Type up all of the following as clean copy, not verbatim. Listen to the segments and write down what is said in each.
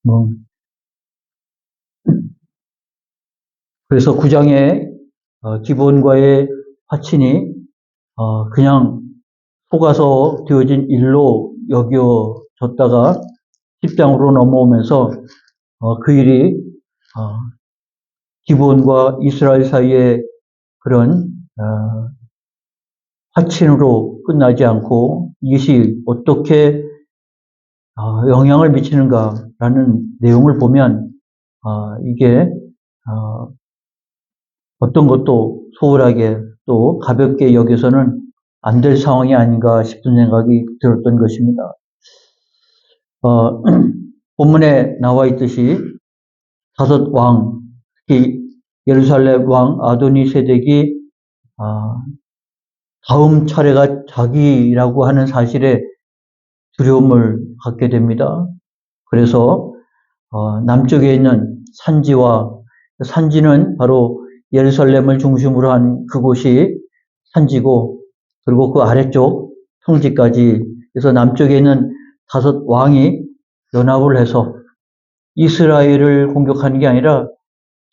뭐, 그래서 구장의 기본과의 화친이 그냥 속아서 되어진 일로 여겨졌다가 10장으로 넘어오면서 그 일이 기브온과 이스라엘 사이의 그런 화친으로 끝나지 않고 이것이 어떻게 영향을 미치는가라는 내용을 보면 이게 어떤 것도 소홀하게 또 가볍게 여겨서는 안 될 상황이 아닌가 싶은 생각이 들었던 것입니다. 본문에 나와 있듯이 다섯 왕, 특히 예루살렘 왕 아도니세덱이 다음 차례가 자기라고 하는 사실에 두려움을 갖게 됩니다. 그래서 남쪽에 있는 산지는 바로 예루살렘을 중심으로 한 그곳이 산지고, 그리고 그 아래쪽 평지까지, 그래서 남쪽에 있는 다섯 왕이 연합을 해서 이스라엘을 공격하는 게 아니라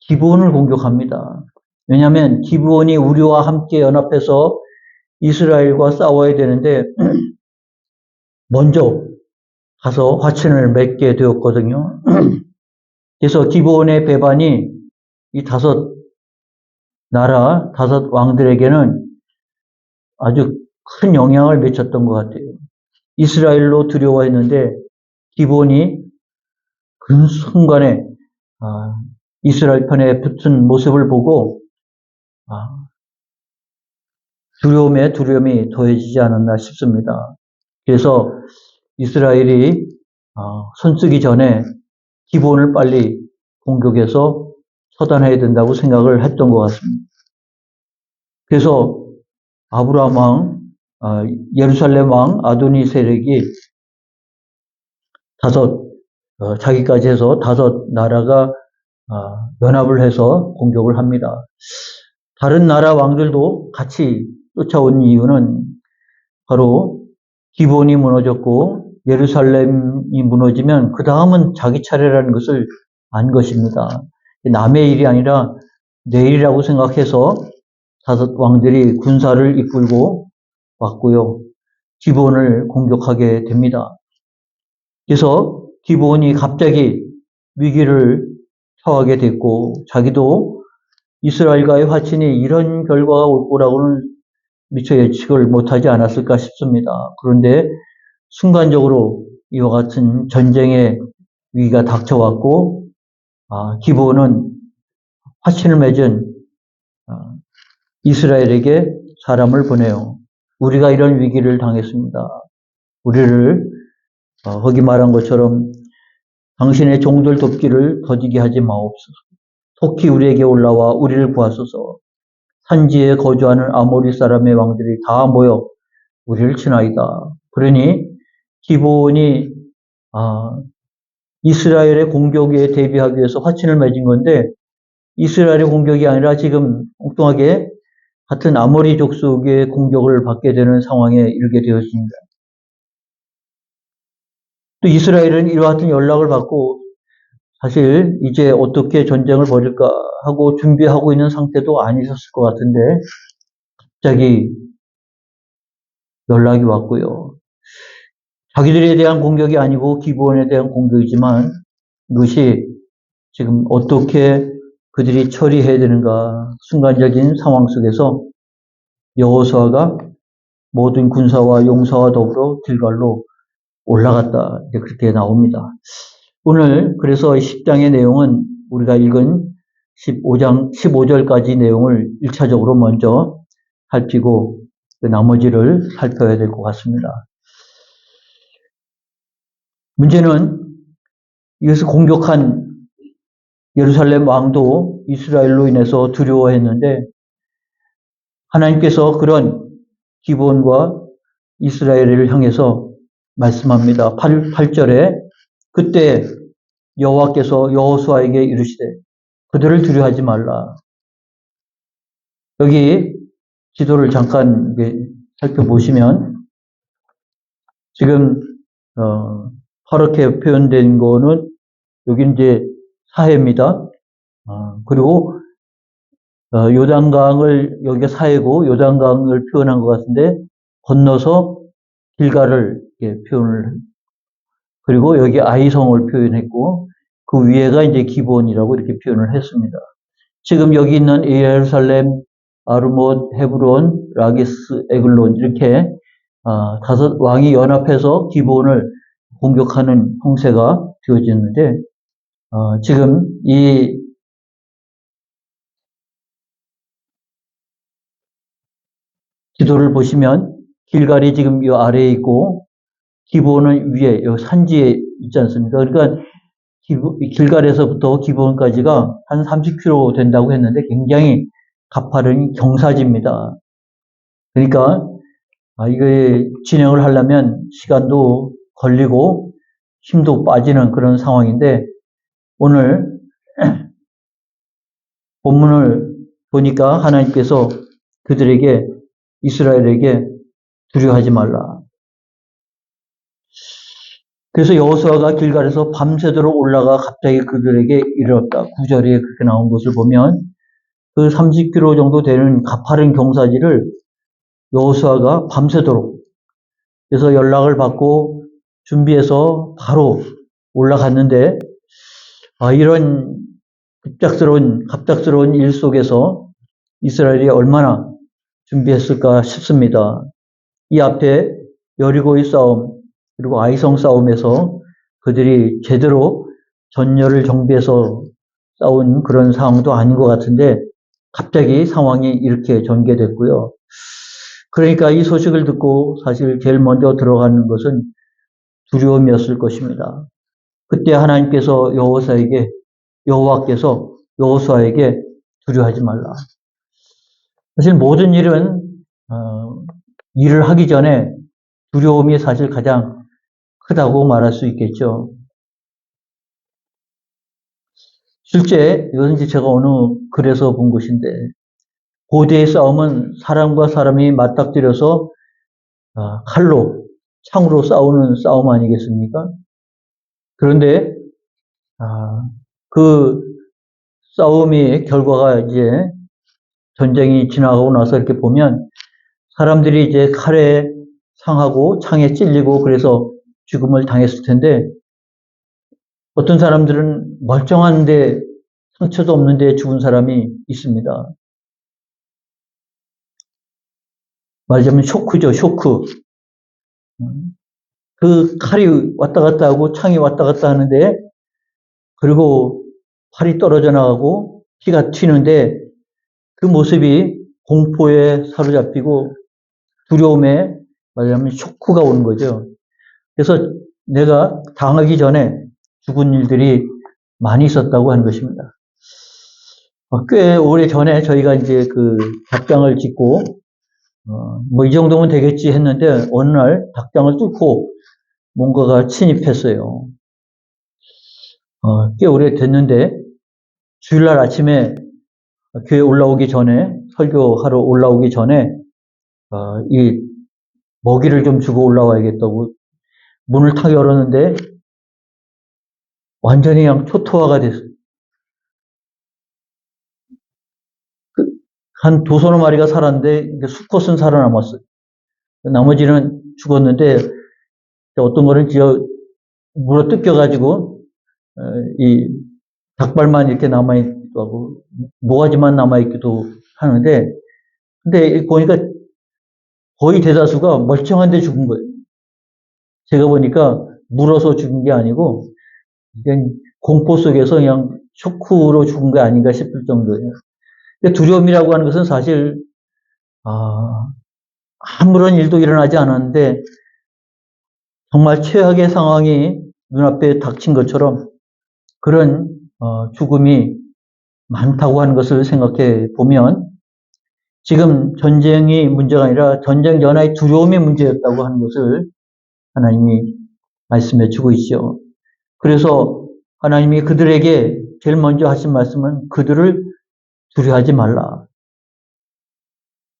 기브온을 공격합니다. 왜냐하면 기브온이 우리와 함께 연합해서 이스라엘과 싸워야 되는데 먼저 가서 화친을 맺게 되었거든요. 그래서 기브온의 배반이 이 다섯 왕들에게는 아주 큰 영향을 미쳤던 것 같아요. 이스라엘로 두려워했는데 기브온이 그 순간에 이스라엘 편에 붙은 모습을 보고 두려움이 더해지지 않았나 싶습니다. 그래서 이스라엘이 손쓰기 전에 기브온을 빨리 공격해서 처단해야 된다고 생각을 했던 것 같습니다. 그래서 아브라함 왕, 예루살렘 왕 아도니세덱이 자기까지 해서 다섯 나라가 연합을 해서 공격을 합니다. 다른 나라 왕들도 같이 쫓아온 이유는 바로 기브온이 무너졌고 예루살렘이 무너지면 그 다음은 자기 차례라는 것을 안 것입니다. 남의 일이 아니라 내 일이라고 생각해서 다섯 왕들이 군사를 이끌고 왔고요. 기브온을 공격하게 됩니다. 그래서 기브온이 갑자기 위기를 처하게 됐고 자기도 이스라엘과의 화친이 이런 결과가 올 거라고는 미처 예측을 못하지 않았을까 싶습니다. 그런데 순간적으로 이와 같은 전쟁의 위기가 닥쳐왔고 기브온은 화친을 맺은 이스라엘에게 사람을 보내요. 우리가 이런 위기를 당했습니다. 우리를 거기 말한 것처럼 당신의 종들 돕기를 더디게 하지 마옵소서. 속히 우리에게 올라와 우리를 구하소서. 산지에 거주하는 아모리 사람의 왕들이 다 모여 우리를 치나이다. 그러니 기브온이 이스라엘의 공격에 대비하기 위해서 화친을 맺은 건데 이스라엘의 공격이 아니라 지금 엉뚱하게 같은 아모리 족속의 공격을 받게 되는 상황에 이르게 되었습니다. 또 이스라엘은 이와 같은 연락을 받고 사실 이제 어떻게 전쟁을 벌일까 하고 준비하고 있는 상태도 아니셨을 것 같은데 갑자기 연락이 왔고요. 자기들에 대한 공격이 아니고 기브온에 대한 공격이지만 이것이 지금 어떻게 그들이 처리해야 되는가 순간적인 상황 속에서 여호수아가 모든 군사와 용사와 더불어 길갈로 올라갔다. 그렇게 나옵니다. 오늘 그래서 10장의 내용은 우리가 읽은 15절까지 내용을 1차적으로 먼저 살피고 그 나머지를 살펴야 될 것 같습니다. 문제는 이것을 공격한 예루살렘 왕도 이스라엘로 인해서 두려워했는데 하나님께서 그런 기브온과 이스라엘을 향해서 말씀합니다. 8절에 그때 여호와께서 여호수아에게 이르시되 그들을 두려워하지 말라. 여기 지도를 잠깐 살펴보시면 지금 파랗게 표현된 거는 여기 이제 사해입니다. 그리고 요단강을 여기가 사해고 요단강을 표현한 것 같은데 건너서 길가를 표현을 그리고 여기 아이성을 표현했고 그 위에가 이제 기본이라고 이렇게 표현을 했습니다. 지금 여기 있는 예루살렘, 아르못, 헤브론, 라기스, 에글론 이렇게 다섯 왕이 연합해서 기본을 공격하는 형세가 되어졌는데 지금 이 지도를 보시면 길갈이 지금 이 아래에 있고 기본은 위에 이 산지에 있지 않습니까? 그러니까 길갈에서부터 기본까지가 한 30km 된다고 했는데 굉장히 가파른 경사지입니다. 그러니까 이게 진행을 하려면 시간도 걸리고 힘도 빠지는 그런 상황인데 오늘 본문을 보니까 하나님께서 그들에게 이스라엘에게 두려워하지 말라. 그래서 여호수아가 길갈에서 밤새도록 올라가 갑자기 그들에게 이르렀다. 9절에 그렇게 나온 것을 보면 그 30km 정도 되는 가파른 경사지를 여호수아가 밤새도록 그래서 연락을 받고 준비해서 바로 올라갔는데 이런 갑작스러운 일 속에서 이스라엘이 얼마나 준비했을까 싶습니다. 이 앞에 여리고의 싸움 그리고 아이성 싸움에서 그들이 제대로 전열을 정비해서 싸운 그런 상황도 아닌 것 같은데 갑자기 상황이 이렇게 전개됐고요. 그러니까 이 소식을 듣고 사실 제일 먼저 들어가는 것은 두려움이었을 것입니다. 그때 하나님께서 여호와께서 여호수아에게 두려워하지 말라. 사실 모든 일은 일을 하기 전에 두려움이 사실 가장 크다고 말할 수 있겠죠. 실제 이것은 제가 어느 글에서 본 것인데 고대의 싸움은 사람과 사람이 맞닥뜨려서 칼로 창으로 싸우는 싸움 아니겠습니까? 그런데 그 싸움의 결과가 이제 전쟁이 지나가고 나서 이렇게 보면 사람들이 이제 칼에 상하고 창에 찔리고 그래서 죽음을 당했을 텐데 어떤 사람들은 멀쩡한데 상처도 없는데 죽은 사람이 있습니다. 말하자면 쇼크죠, 쇼크. 그 칼이 왔다 갔다 하고 창이 왔다 갔다 하는데 그리고 팔이 떨어져 나가고 피가 튀는데 그 모습이 공포에 사로잡히고 두려움에 말하자면 쇼크가 오는 거죠. 그래서 내가 당하기 전에 죽은 일들이 많이 있었다고 하는 것입니다. 꽤 오래 전에 저희가 이제 그 닭장을 짓고 뭐 이 정도면 되겠지 했는데 어느 날 닭장을 뚫고 뭔가가 침입했어요. 꽤 오래 됐는데 주일날 아침에 교회 올라오기 전에 설교하러 올라오기 전에 이 먹이를 좀 주고 올라와야겠다고 문을 탁 열었는데 완전히 그냥 초토화가 됐어요. 한 두서너 마리가 살았는데 수컷은 살아남았어요. 나머지는 죽었는데 어떤 거는 물어 뜯겨가지고 이 닭발만 이렇게 남아있기도 하고 모가지만 남아있기도 하는데 근데 보니까 거의 대다수가 멀쩡한데 죽은 거예요. 제가 보니까 물어서 죽은 게 아니고 그냥 공포 속에서 그냥 쇼크로 죽은 게 아닌가 싶을 정도예요. 두려움이라고 하는 것은 사실 아무런 일도 일어나지 않았는데 정말 최악의 상황이 눈앞에 닥친 것처럼 그런 죽음이 많다고 하는 것을 생각해 보면 지금 전쟁이 문제가 아니라 전쟁 전의 두려움이 문제였다고 하는 것을 하나님이 말씀해 주고 있죠. 그래서 하나님이 그들에게 제일 먼저 하신 말씀은 그들을 두려워하지 말라.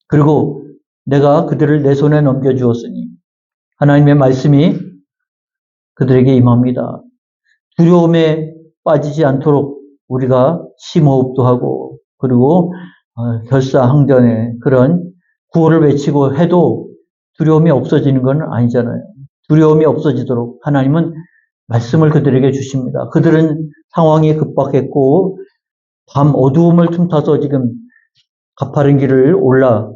그리고 내가 그들을 내 손에 넘겨주었으니 하나님의 말씀이 그들에게 임합니다. 두려움에 빠지지 않도록 우리가 심호흡도 하고 그리고 결사항전에 그런 구호를 외치고 해도 두려움이 없어지는 건 아니잖아요. 두려움이 없어지도록 하나님은 말씀을 그들에게 주십니다. 그들은 상황이 급박했고 밤 어두움을 틈타서 지금 가파른 길을 올라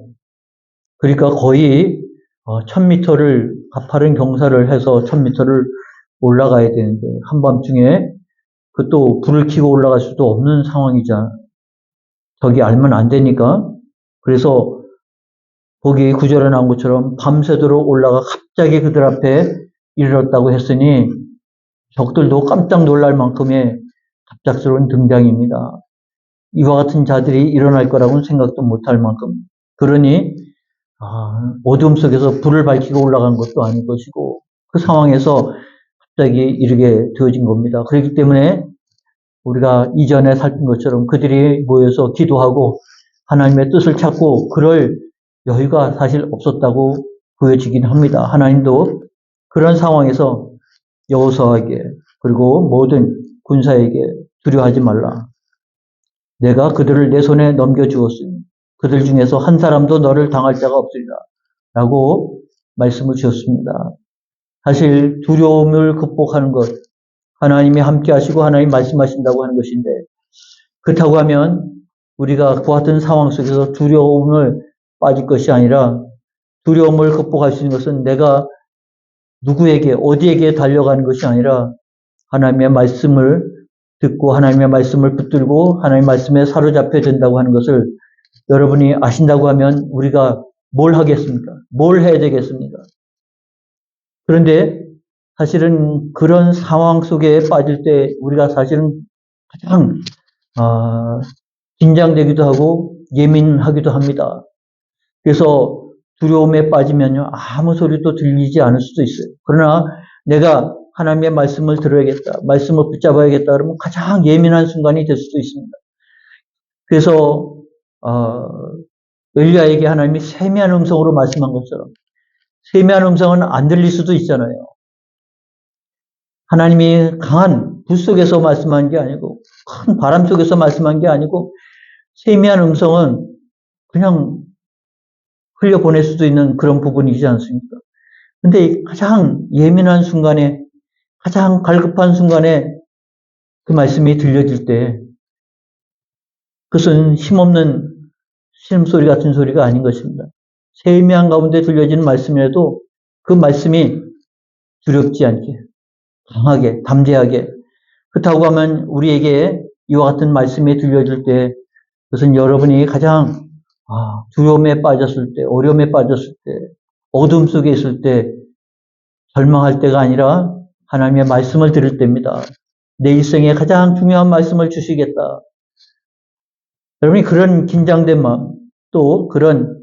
그러니까 거의 1000m를 가파른 경사를 해서 1000m를 올라가야 되는데 한밤중에 그 또 불을 켜고 올라갈 수도 없는 상황이잖아. 저기 알면 안 되니까. 그래서 거기 구절에 나온 것처럼 밤새도록 올라가 갑자기 그들 앞에 이르렀다고 했으니 적들도 깜짝 놀랄 만큼의 갑작스러운 등장입니다. 이와 같은 자들이 일어날 거라고는 생각도 못할 만큼. 그러니 어둠 속에서 불을 밝히고 올라간 것도 아닌 것이고 그 상황에서 갑자기 이르게 되어진 겁니다. 그렇기 때문에 우리가 이전에 살핀 것처럼 그들이 모여서 기도하고 하나님의 뜻을 찾고 그럴 여유가 사실 없었다고 보여지긴 합니다. 하나님도 그런 상황에서 여호수아에게 그리고 모든 군사에게 두려워하지 말라. 내가 그들을 내 손에 넘겨주었으니 그들 중에서 한 사람도 너를 당할 자가 없으리라. 라고 말씀을 주셨습니다. 사실 두려움을 극복하는 것, 하나님이 함께 하시고 하나님 말씀하신다고 하는 것인데 그렇다고 하면 우리가 그 같은 상황 속에서 두려움을 빠질 것이 아니라 두려움을 극복할 수 있는 것은 내가 누구에게 어디에게 달려가는 것이 아니라 하나님의 말씀을 듣고 하나님의 말씀을 붙들고 하나님의 말씀에 사로잡혀야 된다고 하는 것을 여러분이 아신다고 하면 우리가 뭘 하겠습니까? 뭘 해야 되겠습니까? 그런데 사실은 그런 상황 속에 빠질 때 우리가 사실은 가장 긴장되기도 하고 예민하기도 합니다. 그래서 두려움에 빠지면요 아무 소리도 들리지 않을 수도 있어요. 그러나 내가 하나님의 말씀을 들어야겠다, 말씀을 붙잡아야겠다 그러면 가장 예민한 순간이 될 수도 있습니다. 그래서 엘리야에게 하나님이 세미한 음성으로 말씀한 것처럼 세미한 음성은 안 들릴 수도 있잖아요. 하나님이 강한 불 속에서 말씀한 게 아니고 큰 바람 속에서 말씀한 게 아니고 세미한 음성은 그냥 흘려보낼 수도 있는 그런 부분이지 않습니까? 근데 가장 예민한 순간에 가장 갈급한 순간에 그 말씀이 들려질 때 그것은 힘없는 신음소리 같은 소리가 아닌 것입니다. 세미한 가운데 들려지는 말씀이라도 그 말씀이 두렵지 않게 강하게 담대하게 그렇다고 하면 우리에게 이와 같은 말씀이 들려질 때 그것은 여러분이 가장 두려움에 빠졌을 때 어려움에 빠졌을 때 어둠 속에 있을 때 절망할 때가 아니라 하나님의 말씀을 들을 때입니다. 내 일생에 가장 중요한 말씀을 주시겠다. 여러분이 그런 긴장된 마음 또 그런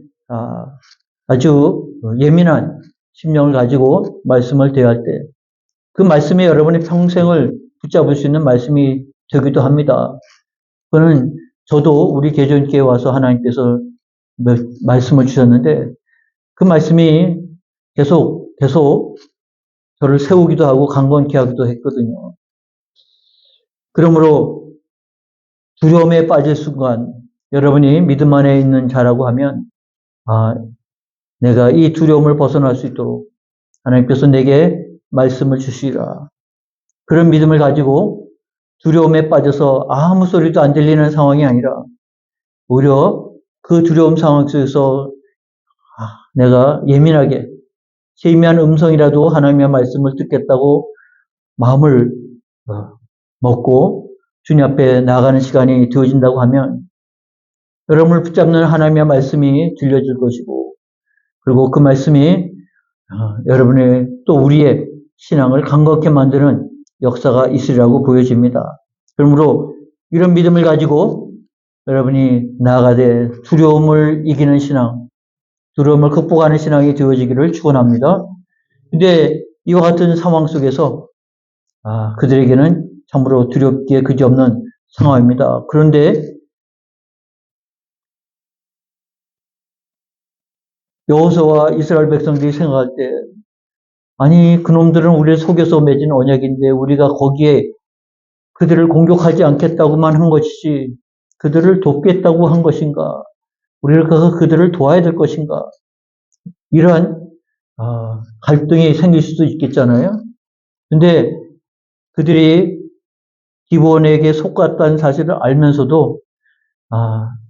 아주 예민한 심령을 가지고 말씀을 대할 때 그 말씀이 여러분의 평생을 붙잡을 수 있는 말씀이 되기도 합니다. 그거는 저도 우리 개전교회에 와서 하나님께서 말씀을 주셨는데 그 말씀이 계속 저를 세우기도 하고 강건케 하기도 했거든요. 그러므로 두려움에 빠질 순간 여러분이 믿음 안에 있는 자라고 하면 내가 이 두려움을 벗어날 수 있도록 하나님께서 내게 말씀을 주시리라. 그런 믿음을 가지고 두려움에 빠져서 아무 소리도 안 들리는 상황이 아니라 오히려 그 두려움 상황 속에서 내가 예민하게 세미한 음성이라도 하나님의 말씀을 듣겠다고 마음을 먹고 주님 앞에 나가는 시간이 되어진다고 하면 여러분을 붙잡는 하나님의 말씀이 들려질 것이고 그리고 그 말씀이 여러분의 또 우리의 신앙을 강건케 만드는 역사가 있으리라고 보여집니다. 그러므로 이런 믿음을 가지고 여러분이 나아가되 두려움을 이기는 신앙, 두려움을 극복하는 신앙이 되어지기를 축원합니다. 근데 이와 같은 상황 속에서 그들에게는 참으로 두렵기에 그지없는 상황입니다. 그런데 여호수아와 이스라엘 백성들이 생각할 때 아니 그놈들은 우리를 속여서 맺은 언약인데 우리가 거기에 그들을 공격하지 않겠다고만 한 것이지 그들을 돕겠다고 한 것인가? 우리가 그들을 도와야 될 것인가? 이러한 갈등이 생길 수도 있겠잖아요. 근데 그들이 기브온에게 속았다는 사실을 알면서도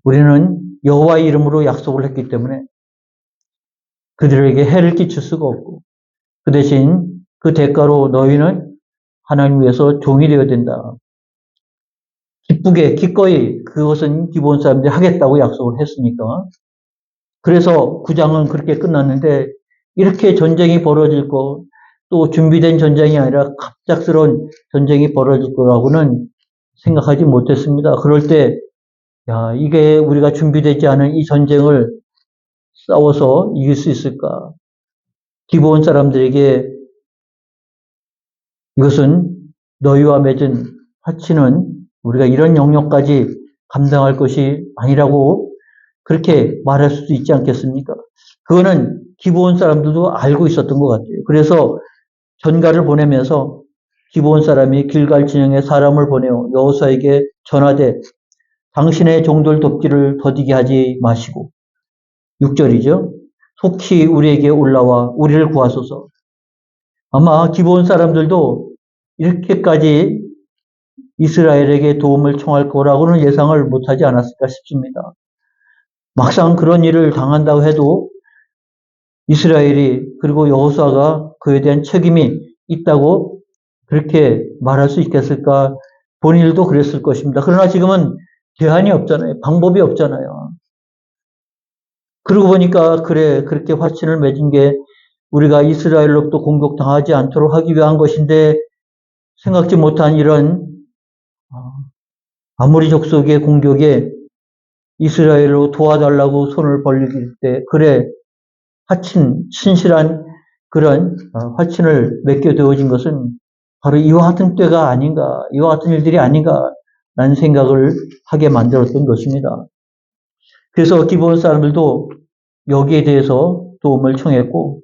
우리는 여호와의 이름으로 약속을 했기 때문에 그들에게 해를 끼칠 수가 없고 그 대신 그 대가로 너희는 하나님 위해서 종이 되어야 된다. 기쁘게 기꺼이 그것은 기브온 사람들이 하겠다고 약속을 했으니까. 그래서 9장은 그렇게 끝났는데 이렇게 전쟁이 벌어질 거 또 준비된 전쟁이 아니라 갑작스러운 전쟁이 벌어질 거라고는 생각하지 못했습니다. 그럴 때 이게 우리가 준비되지 않은 이 전쟁을 싸워서 이길 수 있을까? 기브온 사람들에게 이것은 너희와 맺은 화치는 우리가 이런 영역까지 감당할 것이 아니라고 그렇게 말할 수도 있지 않겠습니까? 그거는 기브온 사람들도 알고 있었던 것 같아요. 그래서 전가를 보내면서 기브온 사람이 길갈 진영에 사람을 보내어 여호수아에게 전하되 당신의 종들 돕기를 더디게 하지 마시고 6절이죠. 속히 우리에게 올라와 우리를 구하소서. 아마 기브온 사람들도 이렇게까지 이스라엘에게 도움을 청할 거라고는 예상을 못하지 않았을까 싶습니다. 막상 그런 일을 당한다고 해도 이스라엘이 그리고 여호수아가 그에 대한 책임이 있다고 그렇게 말할 수 있겠을까? 본인들도 그랬을 것입니다. 그러나 지금은 대안이 없잖아요. 방법이 없잖아요. 그러고 보니까 그래 그렇게 화친을 맺은 게 우리가 이스라엘로부터 공격당하지 않도록 하기 위한 것인데 생각지 못한 이런 아모리 족속의 공격에 이스라엘로 도와달라고 손을 벌릴 때 그래 화친 신실한 그런 화친을 맺게 되어진 것은 바로 이와 같은 때가 아닌가 이와 같은 일들이 아닌가라는 생각을 하게 만들었던 것입니다. 그래서 기브온 사람들도 여기에 대해서 도움을 청했고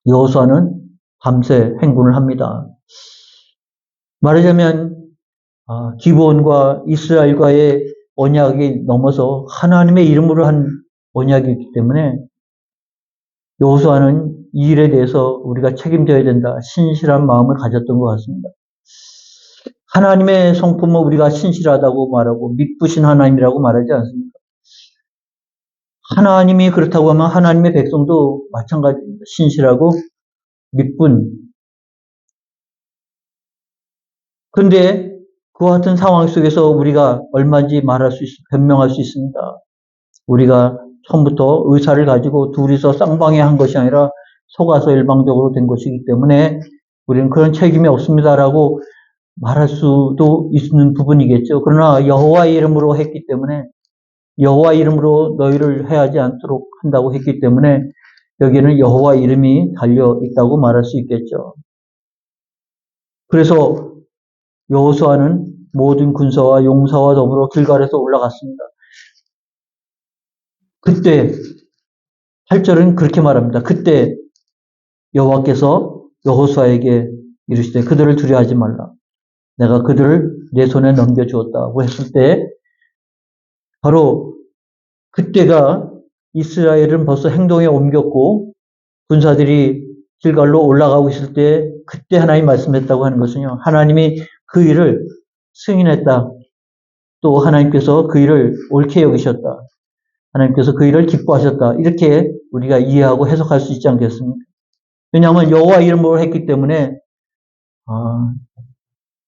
여호수아는 밤새 행군을 합니다. 말하자면 기브온과 이스라엘과의 언약이 넘어서 하나님의 이름으로 한 언약이기 때문에 여호수아는 이 일에 대해서 우리가 책임져야 된다. 신실한 마음을 가졌던 것 같습니다. 하나님의 성품은 우리가 신실하다고 말하고 믿부신 하나님이라고 말하지 않습니까? 하나님이 그렇다고 하면 하나님의 백성도 마찬가지입니다. 신실하고 믿분. 그런데 그와 같은 상황 속에서 우리가 얼마인지 변명할 수 있습니다. 우리가 처음부터 의사를 가지고 둘이서 쌍방향한 것이 아니라 속아서 일방적으로 된 것이기 때문에 우리는 그런 책임이 없습니다라고 말할 수도 있는 부분이겠죠. 그러나 여호와의 이름으로 했기 때문에 여호와 이름으로 너희를 해하지 않도록 한다고 했기 때문에 여기에는 여호와 이름이 달려 있다고 말할 수 있겠죠. 그래서 여호수아는 모든 군사와 용사와 더불어 길갈에서 올라갔습니다. 그때 8절은 그렇게 말합니다. 그때 여호와께서 여호수아에게 이르시되 그들을 두려워하지 말라. 내가 그들을 내 손에 넘겨주었다고 했을 때 바로 그때가 이스라엘은 벌써 행동에 옮겼고 군사들이 길갈로 올라가고 있을 때 그때 하나님 말씀했다고 하는 것은요. 하나님이 그 일을 승인했다. 또 하나님께서 그 일을 옳게 여기셨다. 하나님께서 그 일을 기뻐하셨다. 이렇게 우리가 이해하고 해석할 수 있지 않겠습니까? 왜냐하면 여호와 이름으로 했기 때문에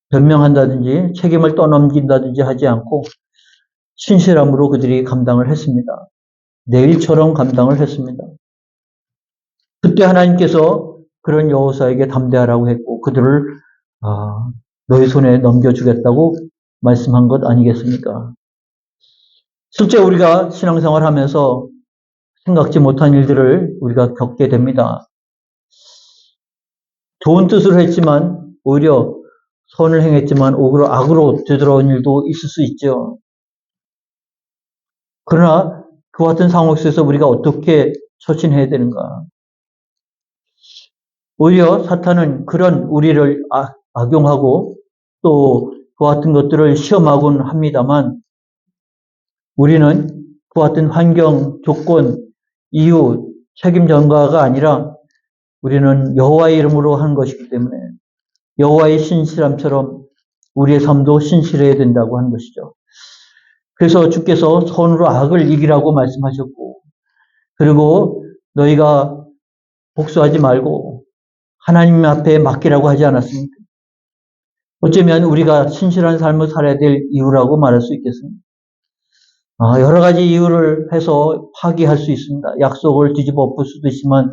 변명한다든지 책임을 떠넘긴다든지 하지 않고 신실함으로 그들이 감당을 했습니다. 내일처럼 감당을 했습니다. 그때 하나님께서 그런 여호수아에게 담대하라고 했고 그들을 너희 손에 넘겨주겠다고 말씀한 것 아니겠습니까? 실제 우리가 신앙생활 하면서 생각지 못한 일들을 우리가 겪게 됩니다. 좋은 뜻으로 했지만 오히려 선을 행했지만 오히려 악으로 되돌아온 일도 있을 수 있죠. 그러나 그와 같은 상황 속에서 우리가 어떻게 처신해야 되는가? 오히려 사탄은 그런 우리를 악용하고 또 그와 같은 것들을 시험하곤 합니다만 우리는 그와 같은 환경, 조건, 이유, 책임 전가가 아니라 우리는 여호와의 이름으로 하는 것이기 때문에 여호와의 신실함처럼 우리의 삶도 신실해야 된다고 하는 것이죠. 그래서 주께서 선으로 악을 이기라고 말씀하셨고, 그리고 너희가 복수하지 말고 하나님 앞에 맡기라고 하지 않았습니까? 어쩌면 우리가 신실한 삶을 살아야 될 이유라고 말할 수 있겠습니다. 여러 가지 이유를 해서 파기할 수 있습니다. 약속을 뒤집어 엎을 수도 있지만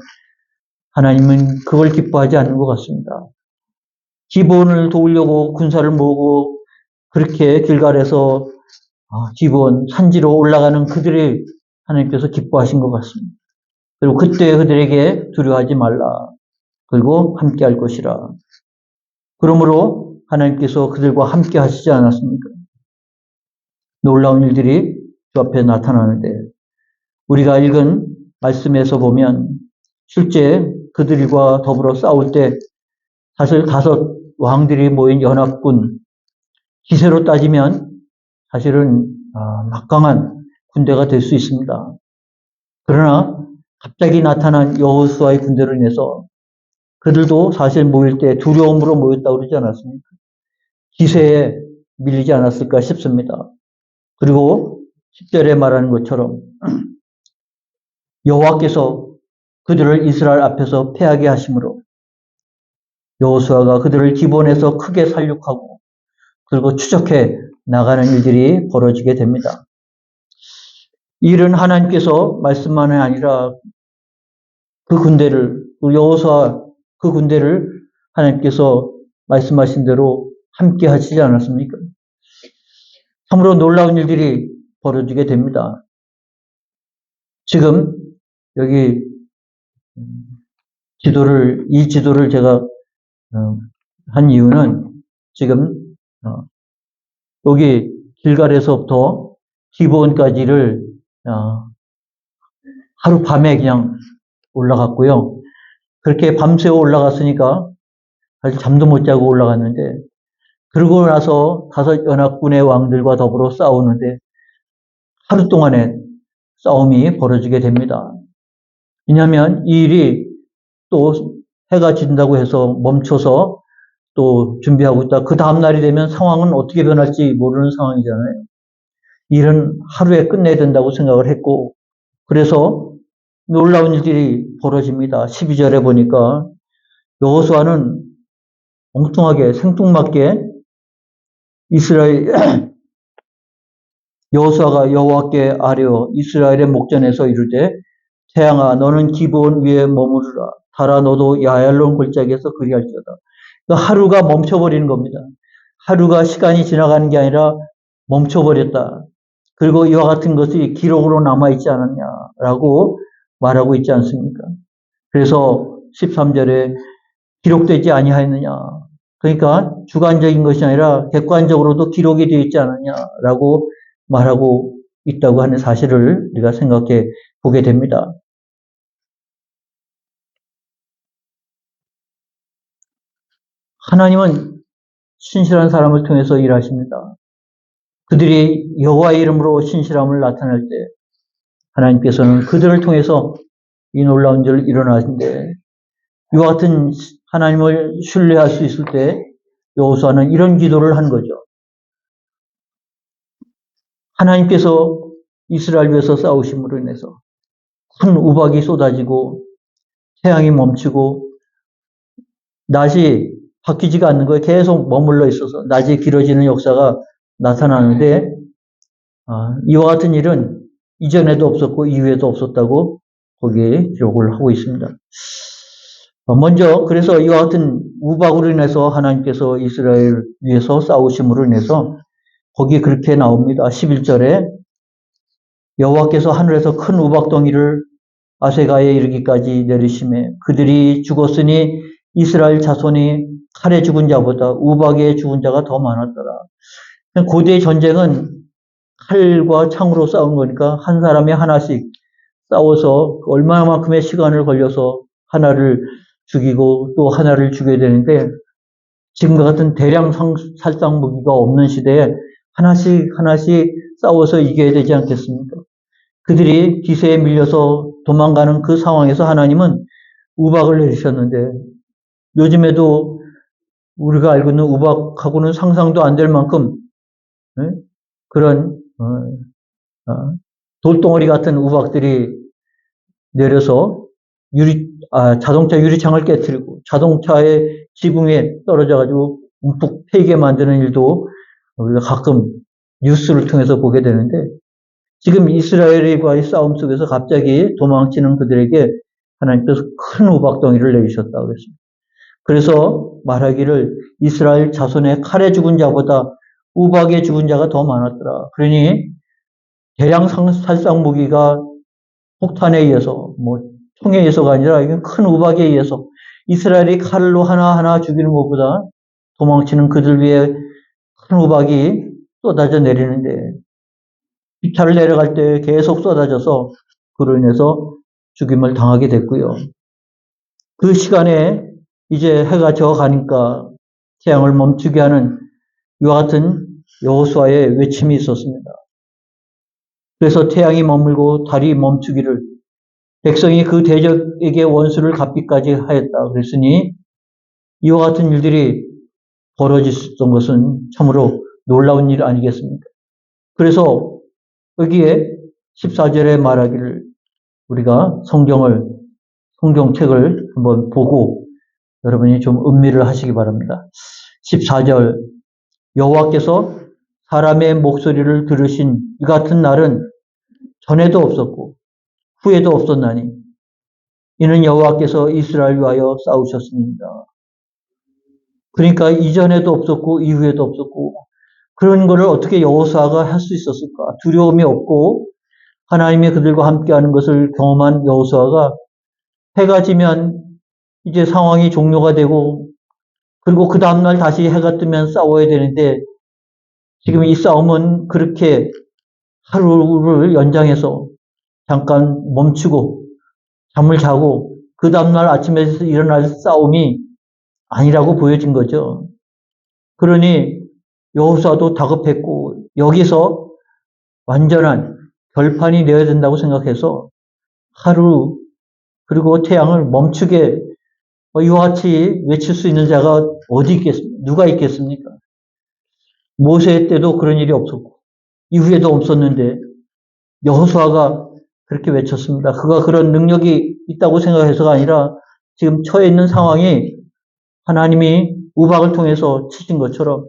하나님은 그걸 기뻐하지 않는 것 같습니다. 기브온을 도우려고 군사를 모으고 그렇게 길갈에서 기브온 산지로 올라가는 그들이 하나님께서 기뻐하신 것 같습니다. 그리고 그때 그들에게 두려워하지 말라. 그리고 함께 할 것이라. 그러므로 하나님께서 그들과 함께 하시지 않았습니까? 놀라운 일들이 주 앞에 나타나는데 우리가 읽은 말씀에서 보면 실제 그들과 더불어 싸울 때 사실 5 왕들이 모인 연합군, 기세로 따지면 사실은 막강한 군대가 될 수 있습니다. 그러나 갑자기 나타난 여호수아의 군대로 인해서 그들도 사실 모일 때 두려움으로 모였다고 그러지 않았습니까? 기세에 밀리지 않았을까 싶습니다. 그리고 10절에 말하는 것처럼 여호와께서 그들을 이스라엘 앞에서 패하게 하심으로 여호수아가 그들을 기본에서 크게 살육하고 그리고 추적해 나가는 일들이 벌어지게 됩니다. 이 일은 하나님께서 말씀만이 아니라 그 군대를, 여호수아 그 군대를 하나님께서 말씀하신 대로 함께 하시지 않았습니까? 참으로 놀라운 일들이 벌어지게 됩니다. 지금 여기 이 지도를 제가 한 이유는 지금 여기 길갈에서부터 기브온까지를 하룻밤에 그냥 올라갔고요. 그렇게 밤새워 올라갔으니까 사실 잠도 못 자고 올라갔는데 그러고 나서 5 연합군의 왕들과 더불어 싸우는데 하루 동안에 싸움이 벌어지게 됩니다. 왜냐하면 이 일이 또 해가 진다고 해서 멈춰서 또 준비하고 있다. 그 다음날이 되면 상황은 어떻게 변할지 모르는 상황이잖아요. 일은 하루에 끝내야 된다고 생각을 했고 그래서 놀라운 일들이 벌어집니다. 12절에 보니까 여호수아는 엉뚱하게 생뚱맞게 여호수아가 여호와께 아뢰어 이스라엘의 목전에서 이르되 태양아 너는 기브온 위에 머무르라 달아 너도 야얄론 골짜기에서 그리할지어다. 하루가 멈춰버리는 겁니다. 하루가 시간이 지나가는 게 아니라 멈춰버렸다. 그리고 이와 같은 것이 기록으로 남아있지 않았냐라고 말하고 있지 않습니까? 그래서 13절에 기록되지 아니하였느냐. 그러니까 주관적인 것이 아니라 객관적으로도 기록이 되어 있지 않았냐라고 말하고 있다고 하는 사실을 우리가 생각해 보게 됩니다. 하나님은 신실한 사람을 통해서 일하십니다. 그들이 여호와의 이름으로 신실함을 나타낼 때 하나님께서는 그들을 통해서 이 놀라운 일을 일어나는데 이와 같은 하나님을 신뢰할 수 있을 때 여호수아는 이런 기도를 한 거죠. 하나님께서 이스라엘 위해서 싸우심으로 인해서 큰 우박이 쏟아지고 태양이 멈추고 낮이 바뀌지가 않는 거예요. 계속 머물러 있어서 낮이 길어지는 역사가 나타나는데 이와 같은 일은 이전에도 없었고 이후에도 없었다고 거기에 기록을 하고 있습니다. 먼저 그래서 이와 같은 우박으로 인해서 하나님께서 이스라엘 위해서 싸우심으로 인해서 거기에 그렇게 나옵니다. 11절에 여호와께서 하늘에서 큰 우박덩이를 아세가에 이르기까지 내리심에 그들이 죽었으니 이스라엘 자손이 칼에 죽은 자보다 우박에 죽은 자가 더 많았더라. 고대 전쟁은 칼과 창으로 싸운 거니까 한 사람이 하나씩 싸워서 얼마만큼의 시간을 걸려서 하나를 죽이고 또 하나를 죽여야 되는데 지금과 같은 대량 살상 무기가 없는 시대에 하나씩 하나씩 싸워서 이겨야 되지 않겠습니까? 그들이 기세에 밀려서 도망가는 그 상황에서 하나님은 우박을 내리셨는데 요즘에도 우리가 알고 있는 우박하고는 상상도 안 될 만큼 그런 돌덩어리 같은 우박들이 내려서 자동차 유리창을 깨뜨리고 자동차의 지붕에 떨어져가지고 움푹 패이게 만드는 일도 우리가 가끔 뉴스를 통해서 보게 되는데 지금 이스라엘과의 싸움 속에서 갑자기 도망치는 그들에게 하나님께서 큰 우박덩이를 내리셨다고 그랬습니다. 그래서 말하기를 이스라엘 자손의 칼에 죽은 자보다 우박에 죽은 자가 더 많았더라. 그러니 대량 살상 무기가 폭탄에 의해서 총에 의해서가 아니라 이건 큰 우박에 의해서 이스라엘이 칼로 하나하나 죽이는 것보다 도망치는 그들 위에 큰 우박이 쏟아져 내리는데 비탈을 내려갈 때 계속 쏟아져서 그로 인해서 죽임을 당하게 됐고요. 그 시간에 이제 해가 져가니까 태양을 멈추게 하는 이와 같은 여호수아의 외침이 있었습니다. 그래서 태양이 머물고 달이 멈추기를 백성이 그 대적에게 원수를 갚기까지 하였다. 그랬으니 이와 같은 일들이 벌어졌던 것은 참으로 놀라운 일 아니겠습니까? 그래서 여기에 14절에 말하기를 우리가 성경책을 한번 보고 여러분이 좀 음미를 하시기 바랍니다. 14절 여호와께서 사람의 목소리를 들으신 이 같은 날은 전에도 없었고 후에도 없었나니 이는 여호와께서 이스라엘 위하여 싸우셨습니다. 그러니까 이전에도 없었고 이후에도 없었고 그런 거를 어떻게 여호수아가 할 수 있었을까? 두려움이 없고 하나님이 그들과 함께하는 것을 경험한 여호수아가 해가 지면 이제 상황이 종료가 되고 그리고 그 다음날 다시 해가 뜨면 싸워야 되는데 지금 이 싸움은 그렇게 하루를 연장해서 잠깐 멈추고 잠을 자고 그 다음날 아침에 일어날 싸움이 아니라고 보여진 거죠. 그러니 여호수아도 다급했고 여기서 완전한 결판이 내야 된다고 생각해서 하루 그리고 태양을 멈추게 이와 같이 외칠 수 있는 자가 어디 있겠습니까? 누가 있겠습니까? 모세 때도 그런 일이 없었고 이후에도 없었는데 여호수아가 그렇게 외쳤습니다. 그가 그런 능력이 있다고 생각해서가 아니라 지금 처해 있는 상황이 하나님이 우박을 통해서 치신 것처럼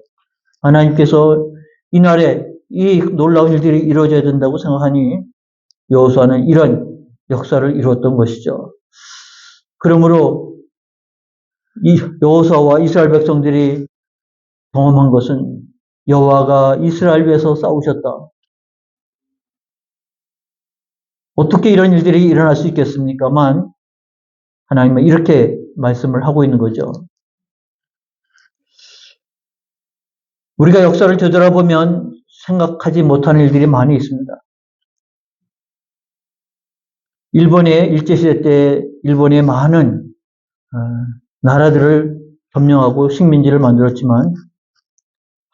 하나님께서 이날에 이 놀라운 일들이 이루어져야 된다고 생각하니 여호수아는 이런 역사를 이루었던 것이죠. 그러므로 이 여호수아와 이스라엘 백성들이 경험한 것은 여호와가 이스라엘 위해서 싸우셨다. 어떻게 이런 일들이 일어날 수 있겠습니까만 하나님은 이렇게 말씀을 하고 있는 거죠. 우리가 역사를 되돌아보면 생각하지 못하는 일들이 많이 있습니다. 일본의 일제시대 때 일본의 많은 나라들을 점령하고 식민지를 만들었지만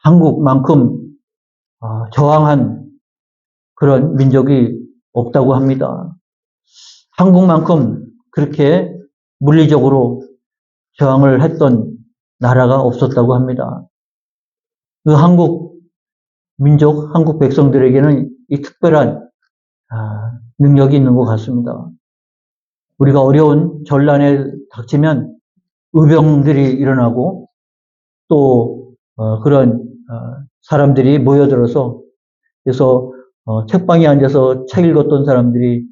한국만큼 저항한 그런 민족이 없다고 합니다. 한국만큼 그렇게 물리적으로 저항을 했던 나라가 없었다고 합니다. 그 한국 민족, 한국 백성들에게는 이 특별한 능력이 있는 것 같습니다. 우리가 어려운 전란에 닥치면 의병들이 일어나고 또 그런 사람들이 모여들어서 그래서 책방에 앉아서 책 읽었던 사람들이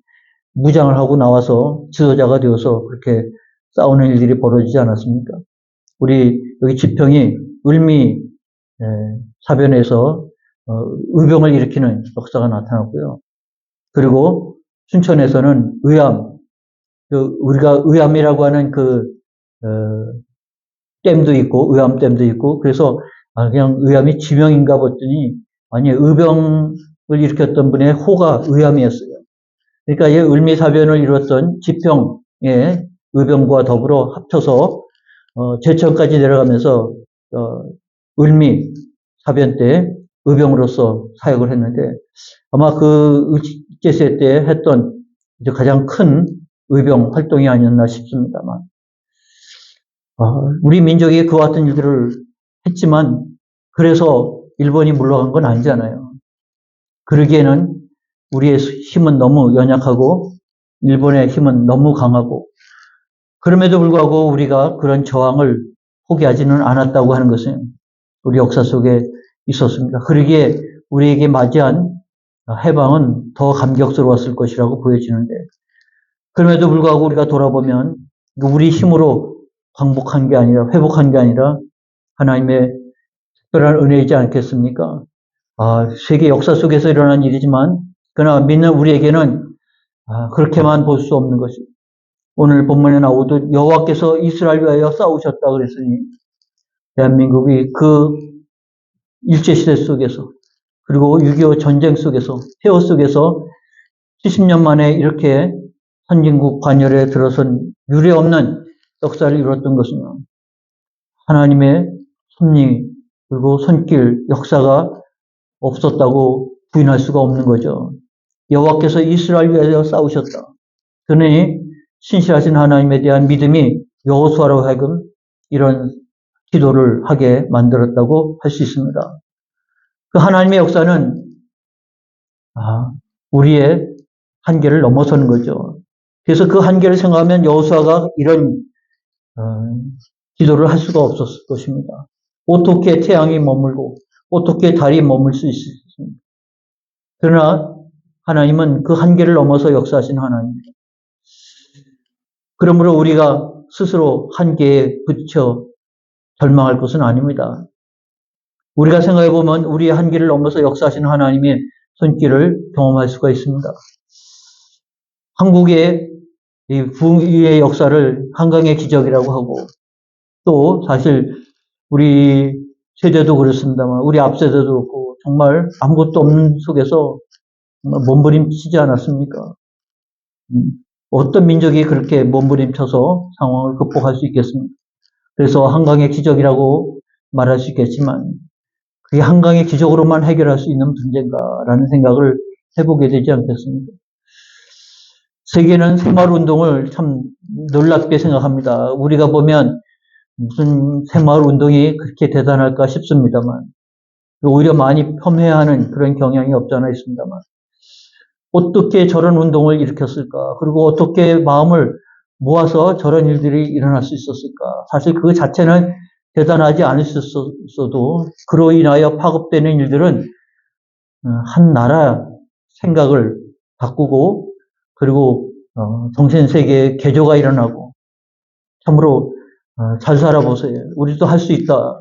무장을 하고 나와서 지도자가 되어서 그렇게 싸우는 일들이 벌어지지 않았습니까? 우리 여기 지평이 을미 사변에서 의병을 일으키는 역사가 나타났고요. 그리고 춘천에서는 의암, 우리가 의암이라고 하는 댐도 있고 의암댐도 있고 그래서 그냥 의암이 지명인가 봤더니 아니 의병을 일으켰던 분의 호가 의암이었어요. 그러니까 이 을미사변을 이뤘던 지평의 의병과 더불어 합쳐서 제천까지 내려가면서 을미 사변 때 의병으로서 사역을 했는데 아마 그 일제시대 때 했던 이제 가장 큰 의병 활동이 아니었나 싶습니다만 우리 민족이 그와 같은 일들을 했지만 그래서 일본이 물러간 건 아니잖아요. 그러기에는 우리의 힘은 너무 연약하고 일본의 힘은 너무 강하고 그럼에도 불구하고 우리가 그런 저항을 포기하지는 않았다고 하는 것은 우리 역사 속에 있었습니다. 그러기에 우리에게 맞이한 해방은 더 감격스러웠을 것이라고 보여지는데 그럼에도 불구하고 우리가 돌아보면 우리 힘으로 광복한 게 아니라 회복한 게 아니라 하나님의 특별한 은혜이지 않겠습니까? 세계 역사 속에서 일어난 일이지만 그러나 믿는 우리에게는 그렇게만 볼 수 없는 것이 오늘 본문에 나오듯 여호와께서 이스라엘 위하여 싸우셨다 그랬으니 대한민국이 그 일제시대 속에서 그리고 6.25 전쟁 속에서 폐허 속에서 70년 만에 이렇게 선진국 관열에 들어선 유례없는 역사를 이뤘던 것은요. 하나님의 섭리 그리고 손길 역사가 없었다고 부인할 수가 없는 거죠. 여호와께서 이스라엘 위하여 싸우셨다. 그러니 신실하신 하나님에 대한 믿음이 여호수아로 하여금 이런 기도를 하게 만들었다고 할 수 있습니다. 그 하나님의 역사는 우리의 한계를 넘어서는 거죠. 그래서 그 한계를 생각하면 여호수아가 이런 기도를 할 수가 없었을 것입니다. 어떻게 태양이 머물고 어떻게 달이 머물 수 있습니까? 그러나 하나님은 그 한계를 넘어서 역사하신 하나님입니다. 그러므로 우리가 스스로 한계에 부딪혀 절망할 것은 아닙니다. 우리가 생각해 보면 우리의 한계를 넘어서 역사하시는 하나님의 손길을 경험할 수가 있습니다. 한국의 이 부의 역사를 한강의 기적이라고 하고 또 사실 우리 세대도 그렇습니다만 우리 앞세대도 그렇고 정말 아무것도 없는 속에서 몸부림치지 않았습니까? 어떤 민족이 그렇게 몸부림쳐서 상황을 극복할 수 있겠습니까? 그래서 한강의 기적이라고 말할 수 있겠지만 그게 한강의 기적으로만 해결할 수 있는 문제인가라는 생각을 해보게 되지 않겠습니까? 세계는 새마을운동을 참 놀랍게 생각합니다. 우리가 보면 무슨 새마을운동이 그렇게 대단할까 싶습니다만 오히려 많이 폄훼하는 그런 경향이 없지 않아 있습니다만 어떻게 저런 운동을 일으켰을까? 그리고 어떻게 마음을 모아서 저런 일들이 일어날 수 있었을까? 사실 그 자체는 대단하지 않을 수 있어도 그로 인하여 파급되는 일들은 한 나라 생각을 바꾸고 그리고 정신세계에 개조가 일어나고 참으로 잘 살아보세요. 우리도 할 수 있다.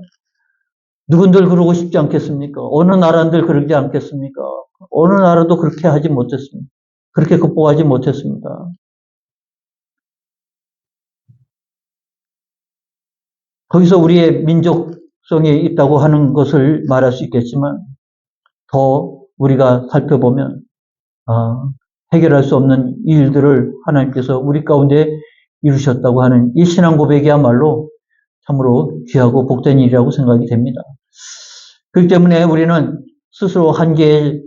누군들 그러고 싶지 않겠습니까? 어느 나라들 그러지 않겠습니까? 어느 나라도 그렇게 하지 못했습니다. 그렇게 극복하지 못했습니다. 거기서 우리의 민족성이 있다고 하는 것을 말할 수 있겠지만 더 우리가 살펴보면 해결할 수 없는 일들을 하나님께서 우리 가운데 이루셨다고 하는 이 신앙 고백이야말로 참으로 귀하고 복된 일이라고 생각이 됩니다. 그렇기 때문에 우리는 스스로 한계에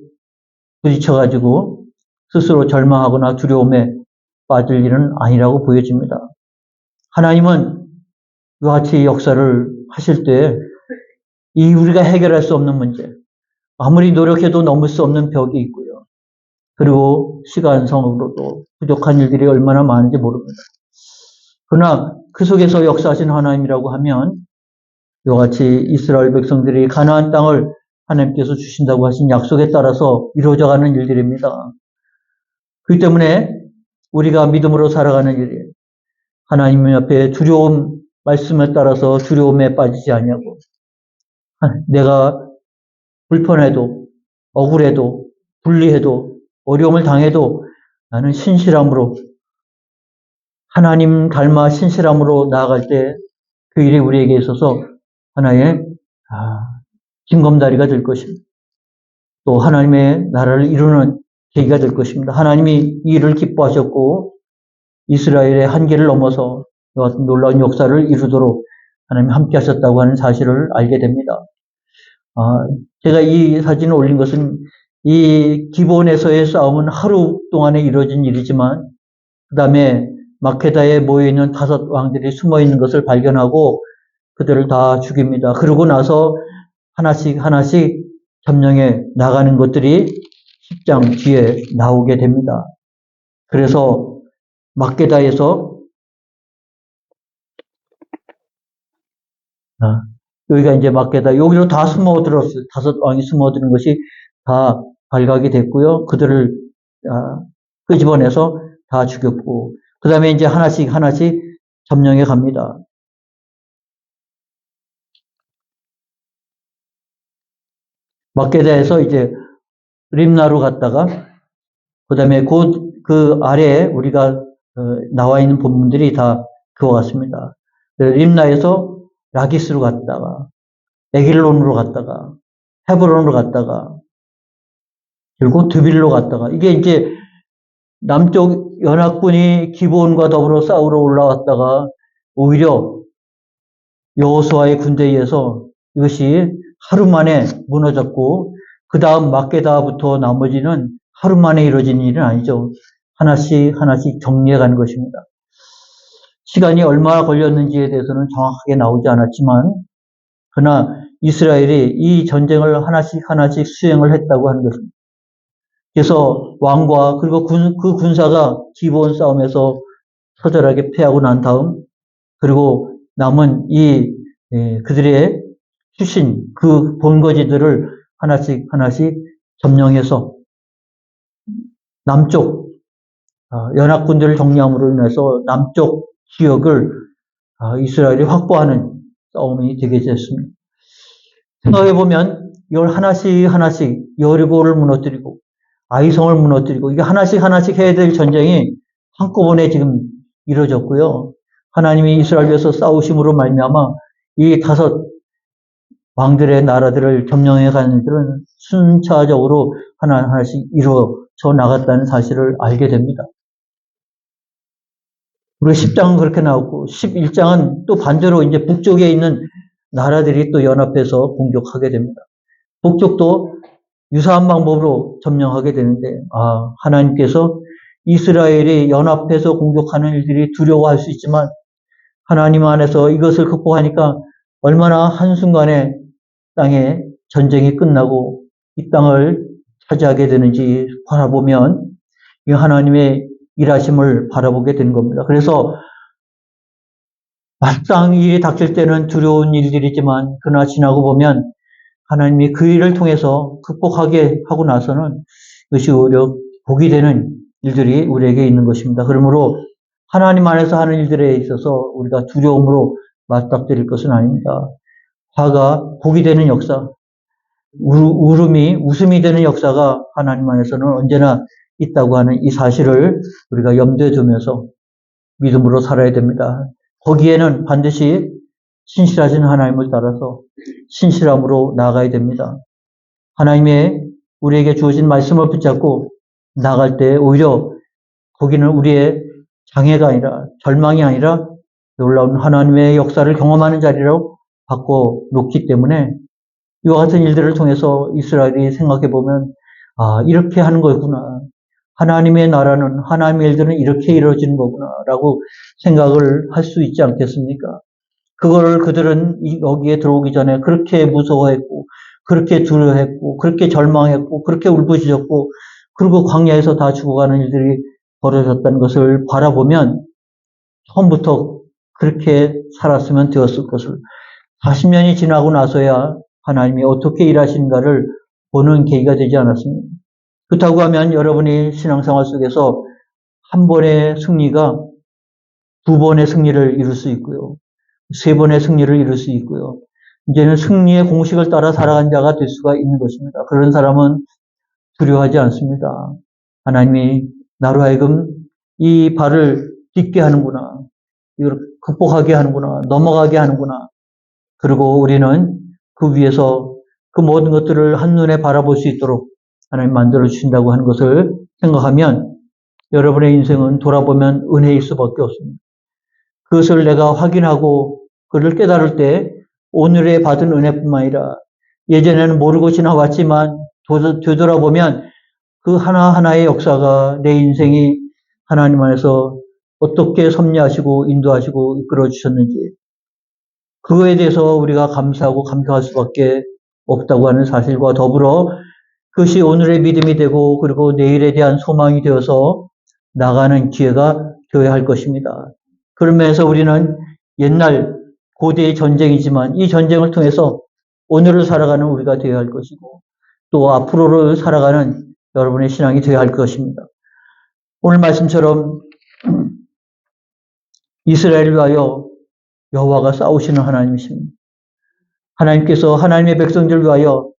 부딪혀가지고 스스로 절망하거나 두려움에 빠질 일은 아니라고 보여집니다. 하나님은 이와 같이 역사를 하실 때 이 우리가 해결할 수 없는 문제, 아무리 노력해도 넘을 수 없는 벽이 있고요. 그리고 시간성으로도 부족한 일들이 얼마나 많은지 모릅니다. 그러나 그 속에서 역사하신 하나님이라고 하면 이와 같이 이스라엘 백성들이 가나안 땅을 하나님께서 주신다고 하신 약속에 따라서 이루어져가는 일들입니다. 그렇기 때문에 우리가 믿음으로 살아가는 일이 하나님 앞에 두려움 말씀에 따라서 두려움에 빠지지 않냐고 내가 불편해도 억울해도 불리해도 어려움을 당해도 나는 신실함으로 하나님 닮아 신실함으로 나아갈 때 그 일이 우리에게 있어서 하나의 징검다리가 될 것입니다. 또 하나님의 나라를 이루는 계기가 될 것입니다. 하나님이 이 일을 기뻐하셨고 이스라엘의 한계를 넘어서 이와 같은 놀라운 역사를 이루도록 하나님이 함께 하셨다고 하는 사실을 알게 됩니다. 제가 이 사진을 올린 것은 이 기브온에서의 싸움은 하루 동안에 이루어진 일이지만 그 다음에 마케다에 모여있는 5 왕들이 숨어있는 것을 발견하고 그들을 다 죽입니다. 그러고 나서 하나씩 하나씩 점령해 나가는 것들이 10장 뒤에 나오게 됩니다. 그래서 마케다에서 여기가 이제 마케다, 여기로 다 숨어들었어요. 5 왕이 숨어드는 것이 다 발각이 됐고요. 그들을 끄집어내서 다 죽였고, 그 다음에 이제 하나씩 하나씩 점령해 갑니다. 마케다에서 이제 림나로 갔다가, 그 다음에 그 아래에 우리가 나와 있는 본문들이 다 그와 같습니다. 림나에서 라기스로 갔다가, 에길론으로 갔다가, 헤브론으로 갔다가, 그리고 드빌로 갔다가, 이게 이제 남쪽 연합군이 기브온과 더불어 싸우러 올라왔다가 오히려 여호수아의 군대에 의해서 이것이 하루 만에 무너졌고, 그 다음 마케다부터 나머지는 하루 만에 이루어진 일은 아니죠. 하나씩 하나씩 정리해 가는 것입니다. 시간이 얼마나 걸렸는지에 대해서는 정확하게 나오지 않았지만, 그러나 이스라엘이 이 전쟁을 하나씩 하나씩 수행을 했다고 하는 것입니다. 그래서 왕과 그리고 그 군사가 기브온 싸움에서 처절하게 패하고 난 다음, 그리고 남은 그들의 출신 그 본거지들을 하나씩 하나씩 점령해서 남쪽 연합군들을 정리함으로 인해서 남쪽 지역을 이스라엘이 확보하는 싸움이 되게 됐습니다. 생각해보면 이걸 하나씩 하나씩 여리고를 무너뜨리고 아이성을 무너뜨리고 이게 하나씩 하나씩 해야 될 전쟁이 한꺼번에 지금 이루어졌고요. 하나님이 이스라엘 위해서 싸우심으로 말미암아 이 5 왕들의 나라들을 점령해 가는 일들은 순차적으로 하나하나씩 이루어져 나갔다는 사실을 알게 됩니다. 우리 10장은 그렇게 나왔고 11장은 또 반대로 이제 북쪽에 있는 나라들이 또 연합해서 공격하게 됩니다. 북쪽도 유사한 방법으로 점령하게 되는데 하나님께서 이스라엘이 연합해서 공격하는 일들이 두려워할 수 있지만 하나님 안에서 이것을 극복하니까 얼마나 한순간에 땅에 전쟁이 끝나고 이 땅을 차지하게 되는지 바라보면 이 하나님의 일하심을 바라보게 되는 겁니다. 그래서 막상 일이 닥칠 때는 두려운 일들이지만 그러나 지나고 보면 하나님이 그 일을 통해서 극복하게 하고 나서는 그것이 오히려 복이 되는 일들이 우리에게 있는 것입니다. 그러므로 하나님 안에서 하는 일들에 있어서 우리가 두려움으로 맞닥뜨릴 것은 아닙니다. 화가 복이 되는 역사, 울음이 웃음이 되는 역사가 하나님 안에서는 언제나 있다고 하는 이 사실을 우리가 염두에 두면서 믿음으로 살아야 됩니다. 거기에는 반드시 신실하신 하나님을 따라서 신실함으로 나아가야 됩니다. 하나님의 우리에게 주어진 말씀을 붙잡고 나아갈 때 오히려 거기는 우리의 장애가 아니라 절망이 아니라 놀라운 하나님의 역사를 경험하는 자리로 바꿔 놓기 때문에 이와 같은 일들을 통해서 이스라엘이 생각해 보면 이렇게 하는 거구나. 하나님의 나라는 하나님의 일들은 이렇게 이루어지는 거구나 라고 생각을 할 수 있지 않겠습니까? 그걸 그들은 여기에 들어오기 전에 그렇게 무서워했고 그렇게 두려워했고 그렇게 절망했고 그렇게 울부짖었고 그리고 광야에서 다 죽어가는 일들이 벌어졌다는 것을 바라보면 처음부터 그렇게 살았으면 되었을 것을 40년이 지나고 나서야 하나님이 어떻게 일하시는가를 보는 계기가 되지 않았습니까? 그렇다고 하면 여러분이 신앙생활 속에서 한 번의 승리가 2번의 승리를 이룰 수 있고요. 3번의 승리를 이룰 수 있고요. 이제는 승리의 공식을 따라 살아간 자가 될 수가 있는 것입니다. 그런 사람은 두려워하지 않습니다. 하나님이 나로 하여금 이 발을 딛게 하는구나. 이걸 극복하게 하는구나. 넘어가게 하는구나. 그리고 우리는 그 위에서 그 모든 것들을 한눈에 바라볼 수 있도록 하나님 만들어 주신다고 하는 것을 생각하면 여러분의 인생은 돌아보면 은혜일 수밖에 없습니다. 그것을 내가 확인하고 그를 깨달을 때 오늘의 받은 은혜뿐만 아니라 예전에는 모르고 지나왔지만 되돌아보면 그 하나하나의 역사가 내 인생이 하나님 안에서 어떻게 섭리하시고 인도하시고 이끌어 주셨는지 그거에 대해서 우리가 감사하고 감격할 수밖에 없다고 하는 사실과 더불어 그것이 오늘의 믿음이 되고 그리고 내일에 대한 소망이 되어서 나가는 기회가 되어야 할 것입니다. 그러면서 우리는 옛날 고대의 전쟁이지만 이 전쟁을 통해서 오늘을 살아가는 우리가 되어야 할 것이고 또 앞으로를 살아가는 여러분의 신앙이 되어야 할 것입니다. 오늘 말씀처럼 이스라엘을 위하여 여호와가 싸우시는 하나님이십니다. 하나님께서 하나님의 백성들을 위하여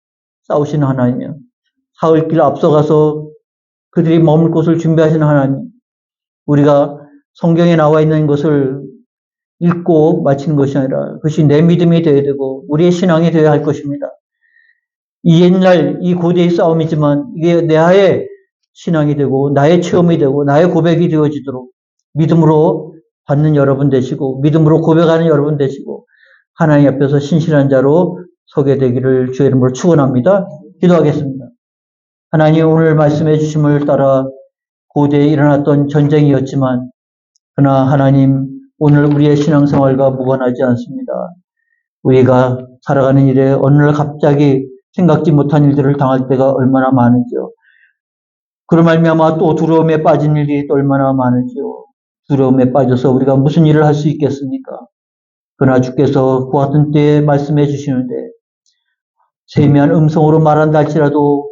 싸우시는 하나님이요. 사흘길 앞서가서 그들이 머물 곳을 준비하시는 하나님. 우리가 성경에 나와 있는 것을 읽고 마치는 것이 아니라 그것이 내 믿음이 되어야 되고 우리의 신앙이 되어야 할 것입니다. 이 옛날 이 고대의 싸움이지만 이게 나의 신앙이 되고 나의 체험이 되고 나의 고백이 되어지도록 믿음으로 받는 여러분 되시고 믿음으로 고백하는 여러분 되시고 하나님 앞에서 신실한 자로 서게 되기를 주의 이름으로 축원합니다. 기도하겠습니다. 하나님 오늘 말씀해 주심을 따라 고대에 일어났던 전쟁이었지만 그러나 하나님 오늘 우리의 신앙생활과 무관하지 않습니다. 우리가 살아가는 일에 어느 날 갑자기 생각지 못한 일들을 당할 때가 얼마나 많은지요. 그런 말미암아 또 두려움에 빠진 일이 또 얼마나 많은지요. 두려움에 빠져서 우리가 무슨 일을 할 수 있겠습니까? 그러나 주께서 그 같은 때에 말씀해 주시는데 세미한 음성으로 말한다 할지라도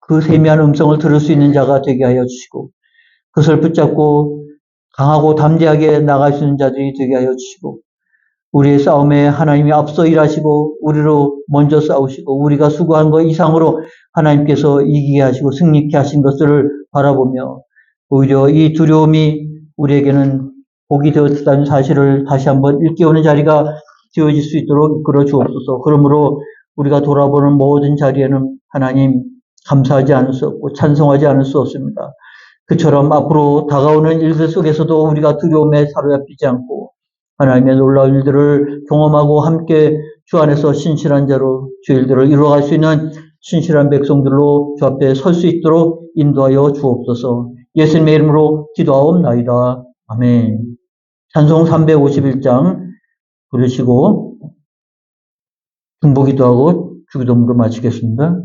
그 세미한 음성을 들을 수 있는 자가 되게 하여 주시고 그것을 붙잡고 강하고 담대하게 나갈 수 있는 자들이 되게 하여 주시고 우리의 싸움에 하나님이 앞서 일하시고 우리로 먼저 싸우시고 우리가 수고한 것 이상으로 하나님께서 이기게 하시고 승리케 하신 것을 바라보며 오히려 이 두려움이 우리에게는 복이 되었다는 사실을 다시 한번 일깨우는 자리가 되어질 수 있도록 이끌어 주옵소서. 그러므로 우리가 돌아보는 모든 자리에는 하나님 감사하지 않을 수 없고 찬송하지 않을 수 없습니다. 그처럼 앞으로 다가오는 일들 속에서도 우리가 두려움에 사로잡히지 않고 하나님의 놀라운 일들을 경험하고 함께 주 안에서 신실한 자로 주 일들을 이루어갈 수 있는 신실한 백성들로 주 앞에 설 수 있도록 인도하여 주옵소서. 예수님의 이름으로 기도하옵나이다. 아멘. 찬송 351장 부르시고 중보기도하고 주기도문으로 마치겠습니다.